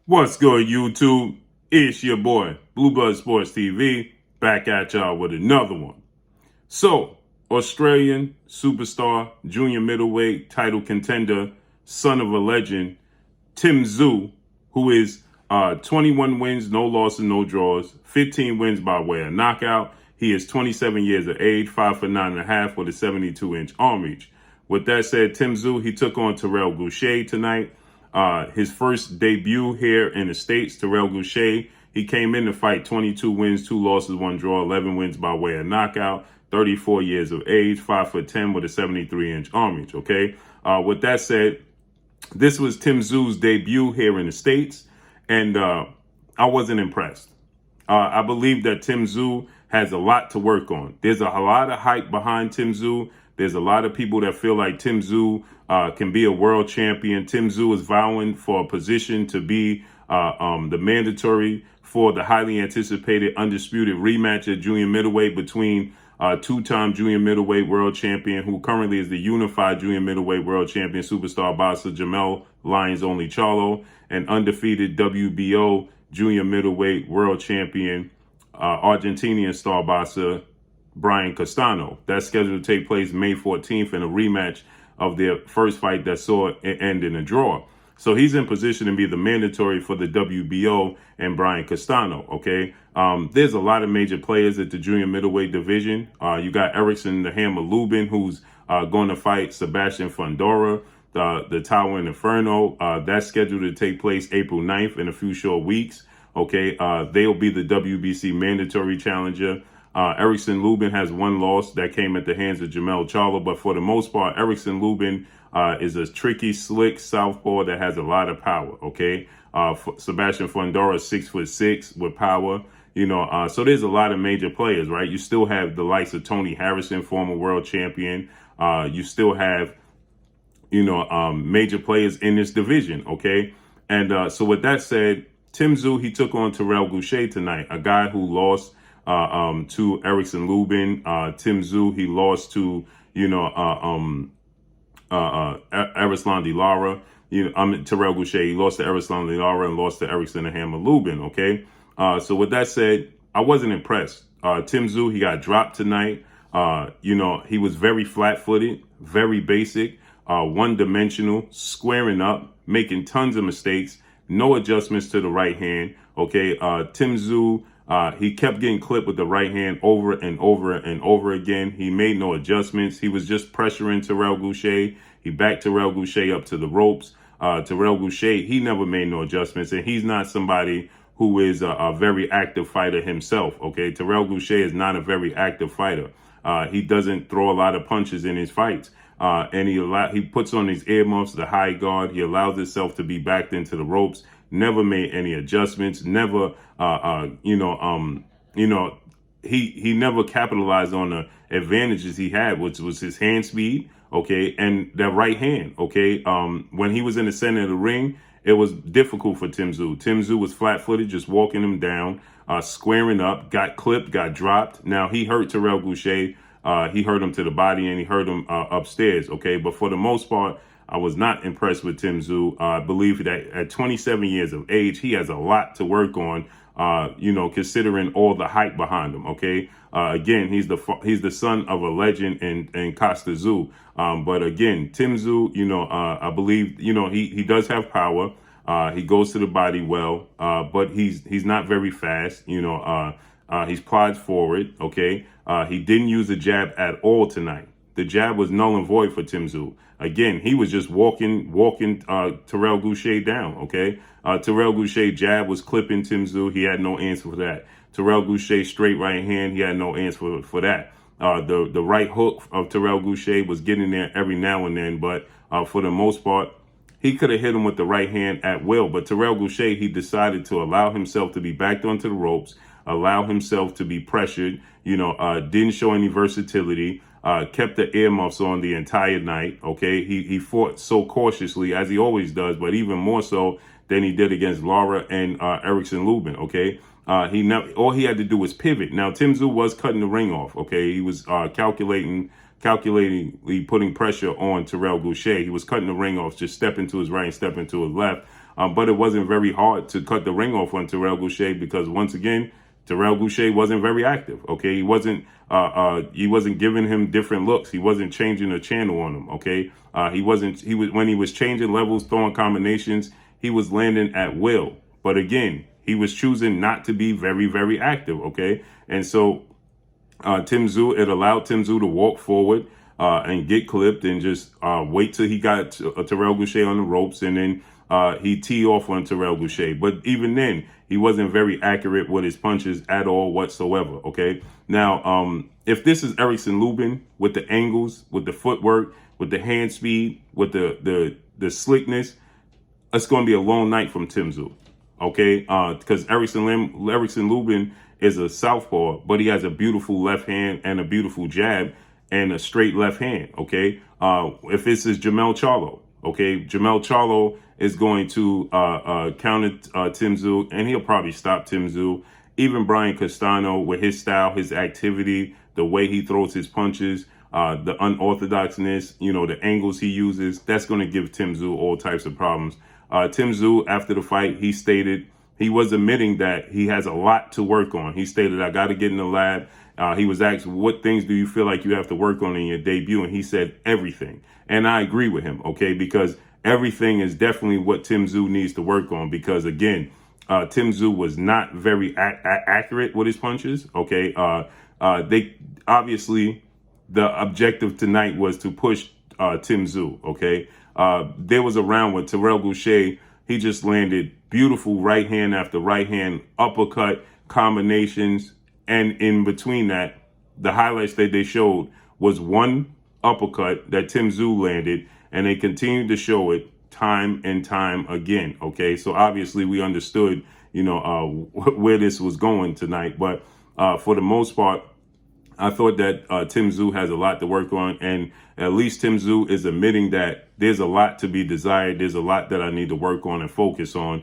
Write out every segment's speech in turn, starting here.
What's good, YouTube? It's your boy, Blue Blood Sports TV, back at y'all with another one. So, Australian superstar, junior middleweight title contender, son of a legend, Tszyu, who is 21 wins, no losses, no draws, 15 wins by way of knockout. He is 27 years of age, 5'9.5" with a 72-inch arm reach. With that said, Tszyu, he took on Terrell tonight. His first debut here in the States, Terrell, he came in to fight 22 wins, 2 losses, 1 draw, 11 wins by way of knockout, 34 years of age, 5'10" with a 73-inch arm reach, okay? With that said, this was Tszyu's debut here in the States, and I wasn't impressed. I believe that Tszyu has a lot to work on. There's a lot of hype behind Tszyu. There's a lot of people that feel like Tszyu can be a world champion. Tszyu is vowing for a position to be the mandatory for the highly anticipated undisputed rematch at junior middleweight between two-time junior middleweight world champion, who currently is the unified junior middleweight world champion, superstar boxer Jamel Lions Only Charlo, and undefeated WBO junior middleweight world champion, Argentinian star boxer Brian Castano. That's scheduled to take place May 14th in a rematch of their first fight that saw it end in a draw. So he's in position to be the mandatory for the WBO and Brian Castano, okay? There's a lot of major players at the junior middleweight division. You got Erickson the Hammer Lubin, who's going to fight Sebastian Fundora, the Towering Inferno. That's scheduled to take place April 9th in a few short weeks, okay? They'll be the WBC mandatory challenger. Erickson Lubin has 1 loss that came at the hands of Jamel Charlo, but for the most part, Erickson Lubin is a tricky, slick southpaw that has a lot of power, okay? Sebastian Fundora is 6'6" with power, so there's a lot of major players, right? You still have the likes of Tony Harrison, former world champion. You still have, major players in this division, okay? And so with that said, Tszyu, he took on Terrell tonight, a guy who lost to Erickson Lubin. Tszyu, he lost to, Erislan De Lara. Terrell Gausha, he lost to Erislan De Lara and lost to Erickson the Hammer Lubin, okay? So with that said, I wasn't impressed. Tszyu, he got dropped tonight. He was very flat-footed, very basic, one-dimensional, squaring up, making tons of mistakes, no adjustments to the right hand, okay? Tszyu, he kept getting clipped with the right hand over and over and over again. He made no adjustments. He was just pressuring Terrell Gausha. He backed Terrell Gausha up to the ropes. Terrell Gausha, he never made no adjustments, and he's not somebody who is a very active fighter himself, okay? Terrell Gausha is not a very active fighter. He doesn't throw a lot of punches in his fights. And he puts on these earmuffs, the high guard. He allows himself to be backed into the ropes. Never made any adjustments. Never, he never capitalized on the advantages he had, which was his hand speed, okay, and that right hand, okay. When he was in the center of the ring, it was difficult for Tszyu. Tszyu was flat-footed, just walking him down, squaring up, got clipped, got dropped. Now, he hurt Terrell Gausha. He hurt him to the body, and he hurt him upstairs, okay? But for the most part, I was not impressed with Tszyu. I believe that at 27 years of age, he has a lot to work on, considering all the hype behind him, okay? Again, he's the son of a legend in Costa Tszyu. But again, Tszyu, I believe, he does have power. He goes to the body well, but he's not very fast, he's plods forward, okay? He didn't use a jab at all tonight. The jab was null and void for Tszyu. Again, he was just walking Terrell Gausha down, okay? Terrell Gausha jab was clipping Tszyu. He had no answer for that. Terrell Gausha straight right hand, he had no answer for that. The right hook of Terrell Gausha was getting there every now and then, but for the most part, he could have hit him with the right hand at will. But Terrell Gausha, he decided to allow himself to be backed onto the ropes, allow himself to be pressured, didn't show any versatility, kept the earmuffs on the entire night, okay? He fought so cautiously, as he always does, but even more so than he did against Lara and Erickson Lubin, okay? All he had to do was pivot. Now, Tszyu was cutting the ring off, okay? He was calculatingly putting pressure on Terrell Gausha. He was cutting the ring off, just stepping to his right and stepping to his left. but it wasn't very hard to cut the ring off on Terrell Gausha because once again, Terrell Gausha wasn't very active. Okay, he wasn't giving him different looks. He wasn't changing the channel on him. Okay, when he was changing levels, throwing combinations, he was landing at will. But again, he was choosing not to be very, very active. Okay, and so Tszyu, it allowed Tszyu to walk forward and get clipped and just wait till he got Terrell Gausha on the ropes, and then he tee off on Terrell Gausha. But even then, he wasn't very accurate with his punches at all whatsoever. Okay, now if this is Erickson Lubin with the angles, with the footwork, with the hand speed, with the slickness, it's going to be a long night from Tszyu. Okay, because Erickson Lubin is a southpaw, but he has a beautiful left hand and a beautiful jab and a straight left hand. Okay, if this is Jermell Charlo, okay, Jermell Charlo is going to counter Tszyu, and he'll probably stop Tszyu. Even Brian Castano, with his style, his activity, the way he throws his punches, the unorthodoxness, the angles he uses, that's going to give Tszyu all types of problems. Tszyu, after the fight, he stated he was admitting that he has a lot to work on. He stated, I got to get in the lab. He was asked, what things do you feel like you have to work on in your debut? And he said, everything. And I agree with him, okay, because everything is definitely what Tszyu needs to work on because, again, Tszyu was not very accurate with his punches, okay? They obviously, the objective tonight was to push Tszyu, okay? There was a round with Terell Gausha. He just landed beautiful right hand after right hand, uppercut combinations. And in between that, the highlights that they showed was one uppercut that Tszyu landed, and they continued to show it time and time again. Okay, so obviously we understood, where this was going tonight. But for the most part, I thought that Tszyu has a lot to work on, and at least Tszyu is admitting that there's a lot to be desired. There's a lot that I need to work on and focus on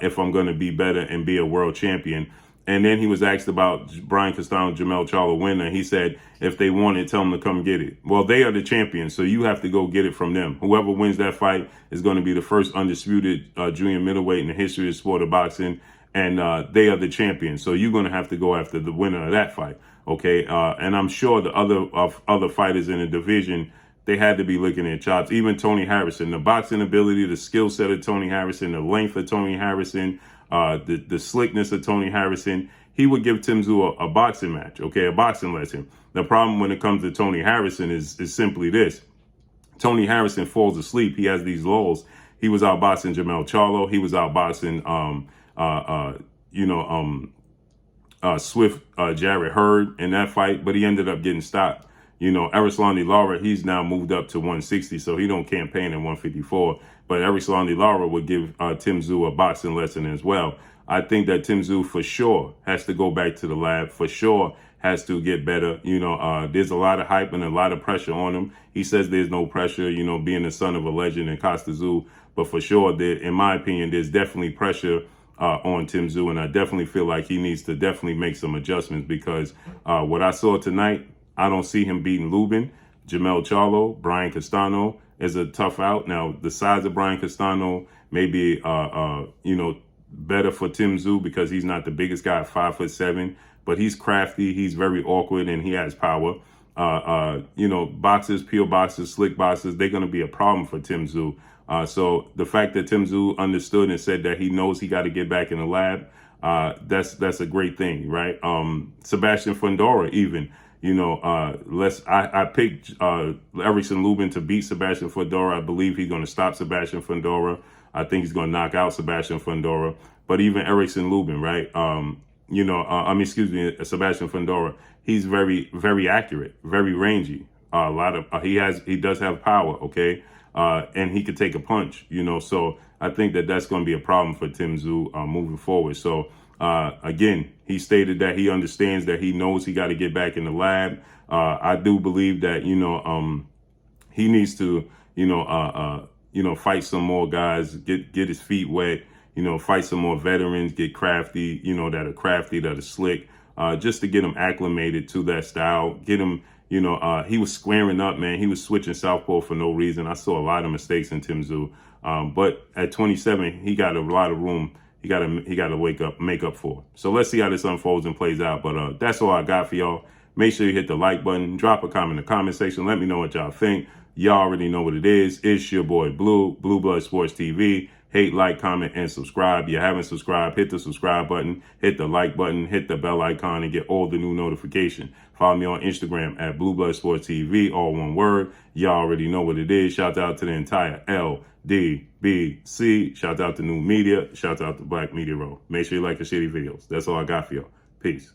if I'm going to be better and be a world champion. And then he was asked about Brian Castano, Jermell Charlo winner. And he said, if they want it, tell them to come get it. Well, they are the champions, so you have to go get it from them. Whoever wins that fight is going to be the first undisputed junior middleweight in the history of the sport of boxing. And they are the champions. So you're going to have to go after the winner of that fight. Okay, and I'm sure the other fighters in the division, they had to be licking their chops. Even Tony Harrison, the boxing ability, the skill set of Tony Harrison, the length of Tony Harrison, the slickness of Tony Harrison, he would give Tszyu a boxing match, okay, a boxing lesson. The problem when it comes to Tony Harrison is simply this. Tony Harrison falls asleep. He has these lulls. He was outboxing Jermell Charlo. He was outboxing, Swift Jarrett Hurd in that fight, but he ended up getting stopped. Erislandy Lara, he's now moved up to 160, so he don't campaign at 154. But Erislandy Lara would give Tszyu a boxing lesson as well. I think that Tszyu for sure has to go back to the lab, for sure has to get better. There's a lot of hype and a lot of pressure on him. He says there's no pressure, being the son of a legend in Costa Tszyu. But for sure, in my opinion, there's definitely pressure on Tszyu, and I definitely feel like he needs to definitely make some adjustments because what I saw tonight, I don't see him beating Lubin. Jermell Charlo, Brian Castano is a tough out. Now, the size of Brian Castano may be, better for Tszyu because he's not the biggest guy, 5'7", but he's crafty, he's very awkward, and he has power. Boxers, pure boxers, slick boxers, they're going to be a problem for Tszyu. So the fact that Tszyu understood and said that he knows he got to get back in the lab, that's a great thing, right? Sebastian Fundora, even, I picked Erickson Lubin to beat Sebastian Fundora. I believe he's going to stop Sebastian Fundora. I think he's going to knock out Sebastian Fundora. But even Erickson Lubin, right? Sebastian Fundora, he's very, very accurate, very rangy. He does have power, okay? And he could take a punch, so I think that that's going to be a problem for Tszyu moving forward. So, again, he stated that he understands that he knows he got to get back in the lab. I do believe that, he needs to, fight some more guys, get his feet wet, fight some more veterans, get crafty, that are slick, just to get him acclimated to that style, get him. He was squaring up, man. He was switching southpaw for no reason. I saw a lot of mistakes in Tszyu. But at 27, he got a lot of room. He got to make up for. So let's see how this unfolds and plays out. But that's all I got for y'all. Make sure you hit the like button, drop a comment in the comment section. Let me know what y'all think. Y'all already know what it is. It's your boy Blue Blood Sports TV. Hate, like, comment, and subscribe. If you haven't subscribed, hit the subscribe button, hit the like button, hit the bell icon, and get all the new notification. Follow me on Instagram at Blue Blood Sports TV, all one word. Y'all already know what it is. Shout out to the entire LDBC. Shout out to New Media. Shout out to Black Media Row. Make sure you like the shitty videos. That's all I got for y'all. Peace.